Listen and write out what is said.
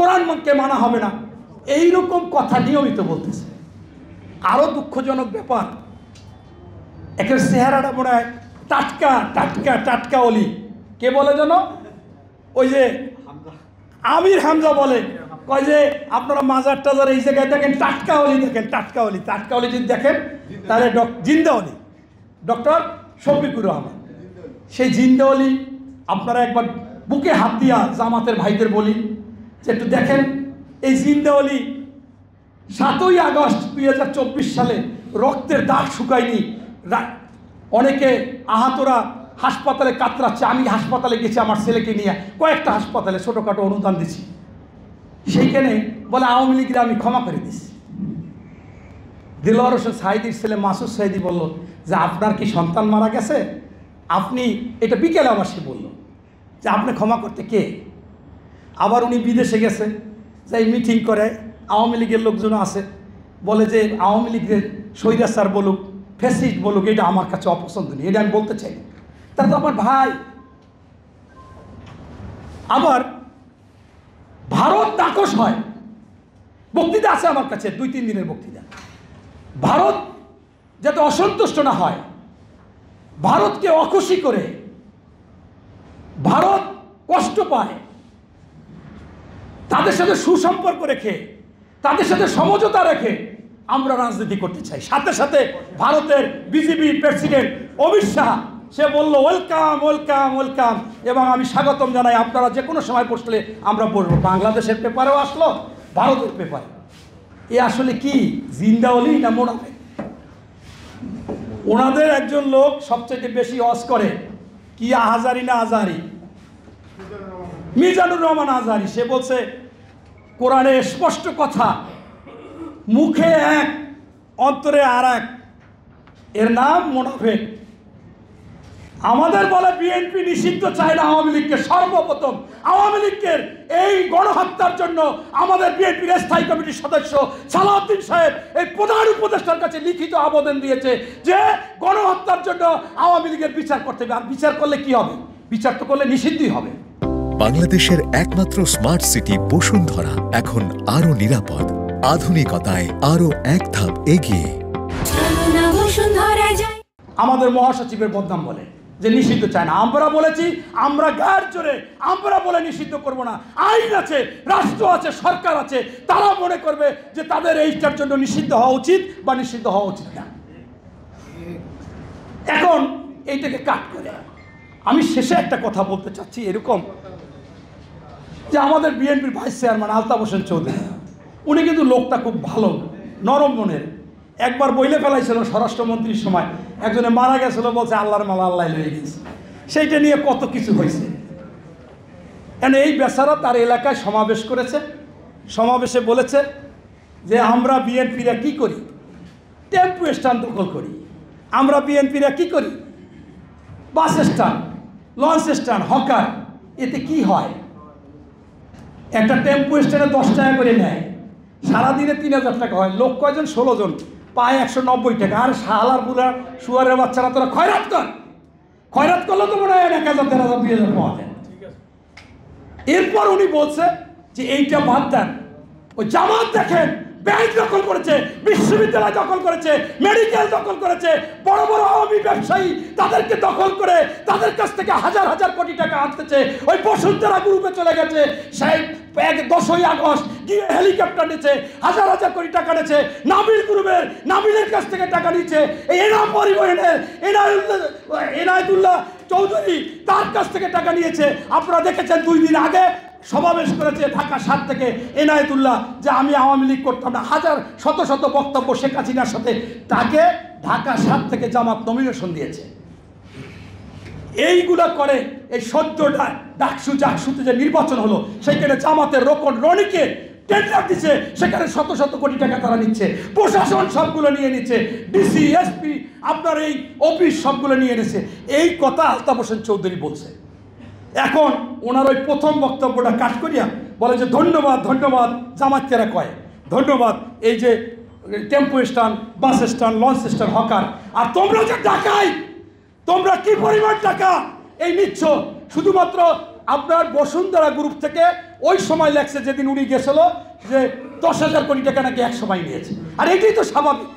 কোরআনকে মানা হবে না, এইরকম কথা নিয়মিত বলতেছে। আরও দুঃখজনক ব্যাপার, একের চেহারাটা মনে হয় টাটকা টাটকা টাটকা অলি। কে বলে যেন? ওই যে আমির হামজা বলে, কয় যে আপনারা মাজার টাজার এই জায়গায় দেখেন টাটকা অলি, দেখেন টাটকা অলি। টাটকা অলি যদি দেখেন তাহলে জিন্দা অলি ডক্টর শফিকুর রহমান, সেই জিন্দা অলি। আপনারা একবার বুকে হাত দিয়া জামাতের ভাইদের বলি যে একটু দেখেন এই জিন্দা অলি 7ই আগস্ট 2024 সালে রক্তের দাগ শুকায়নি, অনেকে আহতরা হাসপাতালে কাতরাচ্ছে। আমি হাসপাতালে গেছি আমার ছেলেকে নিয়ে, কয়েকটা হাসপাতালে ছোটোখাটো অনুদান দিছি। সেইখানে বলে আওয়ামী লীগরা আমি ক্ষমা করে দিছি। দিলওয়ার হোসেন সাইদির ছেলে মাসুদ সাইদি বলল যে আপনার কি সন্তান মারা গেছে? আপনি এটা বিকেলে আমার সে বলল যে আপনি ক্ষমা করতে কে? আবার উনি বিদেশে গেছে, যাই মিটিং করে, আওয়ামী লীগের লোকজন আছে, বলে যে আওয়ামী লীগের স্বৈরাচার বলুক ফ্যাসিস্ট বলুক এটা আমার কাছে অপছন্দনীয়, এটা আমি বলতে চাই। তারা তো আমার ভাই। আবার ভারত নাকশ হয়, বক্তৃতা আছে আমার কাছে 2-3 দিনের বক্তৃতা। ভারত যাতে অসন্তুষ্ট না হয়, ভারতকে অখুশি করে, ভারত কষ্ট পায়, তাদের সাথে সুসম্পর্ক রেখে, তাদের সাথে সমঝোতা রেখে আমরা রাজনীতি করতে চাই। সাথে সাথে ভারতের বিজেপি প্রেসিডেন্ট অমিত শাহ সে বলল ওয়েলকাম ওয়েলকাম ওয়েলকাম, এবং আমি স্বাগতম জানাই, আপনারা যে কোনো সময় বসলে আমরা পড়ব। বাংলাদেশের পেপারেও আসলো, ভারতের পেপারে। এ আসলে কি জিন্দা অলি না মোনাফেক? ওনাদের একজন লোক সবচেয়ে বেশি ওয়াজ করে, কি আহাজারি না আজহারি, মিজানুর রহমান আজহারি। সে বলছে কোরআনে স্পষ্ট কথা, মুখে এক অন্তরে আর এক, এর নাম মোনাফেক। আমাদের বলে বিএনপি নিষিদ্ধ চায় না আওয়ামী লীগকে। সর্বপ্রথম আওয়ামী লীগের এই গণহত্যার জন্য আমাদের বিএনপির স্থায়ী কমিটির সদস্য সালাউদ্দিন সাহেব এই প্রধান উপদেষ্টার কাছে লিখিত আবেদন দিয়েছে যে গণহত্যার জন্য আওয়ামী লীগের বিচার করতে হবে। আর বিচার করলে কি হবে? বিচার তো করলে নিষিদ্ধই হবে। বাংলাদেশের একমাত্র স্মার্ট সিটি বসুন্ধরা এখন আরো নিরাপদ, আধুনিকতায় আরো এক ধাপ এগিয়ে। আমাদের মহাসচিবের বদনাম বলে যে নিষিদ্ধ চায় না। আমরা বলেছি আমরা গায়ের জোরে আমরা বলে নিষিদ্ধ করব না। আইন আছে, রাষ্ট্র আছে, সরকার আছে, তারা মনে করবে যে তাদের এইটার জন্য নিষিদ্ধ হওয়া উচিত বা নিষিদ্ধ হওয়া উচিত না। এখন এইটাকে কাট করে আমি শেষে একটা কথা বলতে চাচ্ছি, এরকম যে আমাদের বিএনপির ভাইস চেয়ারম্যান আলতাফ হোসেন চৌধুরী, উনি কিন্তু লোকটা খুব ভালো, নরম মনের। একবার বইলে ফেলাইছিল স্বরাষ্ট্রমন্ত্রীর সময়, একজনে মারা গেছিল, বলছে আল্লাহর মালা আল্লাহ লয়ে গেছে। সেইটা নিয়ে কত কিছু হয়েছে। কেন এই বেচারা তার এলাকায় সমাবেশ করেছে, সমাবেশে বলেছে যে আমরা বিএনপিরা কি করি? টেম্পু স্ট্যান্ড দখল করি। আমরা বিএনপিরা কি করি? বাস স্ট্যান্ড, লঞ্চ স্ট্যান্ড, হকার। এতে কি হয়? একটা টেম্পু স্ট্যান্ডে 10 টাকা করে নেয়, সারাদিনে 3000 টাকা হয়। লোক কয়জন? 16 জন, পায় 190 টাকা। আর শালার বুড়া শুয়ারের বাচ্চারা তোরা খয়রাত কর, খয়রাত করলে তো মনে হয় 1000, 3000, 2000 পাওয়া যায়। এরপর উনি বলছে যে এইটা বাদ দেন। ওই জামাত দেখেন ব্যাংক দখল করেছে, বিশ্ববিদ্যালয় দখল করেছে, মেডিকেল দখল করেছে, বড় বড় আওয়ামী ব্যবসায়ী তাদেরকে দখল করে তাদের কাছ থেকে হাজার হাজার কোটি টাকা আনতেছে। ওই বসুন্ধরা গ্রুপে চলে গেছে, সেই 10ই আগস্ট গিয়ে হেলিকপ্টার নিচ্ছে, হাজার হাজার কোটি টাকা নিচ্ছে। নাবিল গ্রুপের নাবিলের কাছ থেকে টাকা নিচ্ছে। এই এনাম পরিবহনের এনায়েতুল্লাহ চৌধুরী তার কাছ থেকে টাকা নিয়েছে। আপনারা দেখেছেন 2 দিন আগে সমাবেশ করেছে ঢাকা 7 থেকে এনায়েতুল্লাহ, যে আমি আওয়ামী লীগ করতাম না। হাজার শত শত বক্তব্য শেখ হাসিনার সাথে, তাকে ঢাকা 7 থেকে জামাত নমিনেশন দিয়েছে। এইগুলা করে এই সদ্যটা ডাকসুতে যে নির্বাচন হলো, সেখানে জামাতের রোকন রনিকে টেন্ডার দিচ্ছে, সেখানে শত শত কোটি টাকা তারা নিচ্ছে। প্রশাসন সবগুলো নিয়ে নিচ্ছে, ডিসি এসপি আপনার এই অফিস সবগুলো নিয়ে নিচ্ছে। এই কথা আলতাফ হোসেন চৌধুরী বলছে। এখন ওনার ওই প্রথম বক্তব্যটা কাট করিয়া বলে যে ধন্যবাদ ধন্যবাদ জামাতকেরা কয় ধন্যবাদ এই যে tempo stand, bus stand, launch stand, hawker. আর তোমরা যে টাকায় তোমরা কি পরিমাণ টাকা এই নিচ্ছ? শুধুমাত্র আপনার বসুন্ধরা গ্রুপ থেকে ওই সময় লেখছে যেদিন উনি গেছিল যে 10,000 কোটি টাকা নাকি এক সময় নিয়েছে, আর এটাই তো স্বাভাবিক।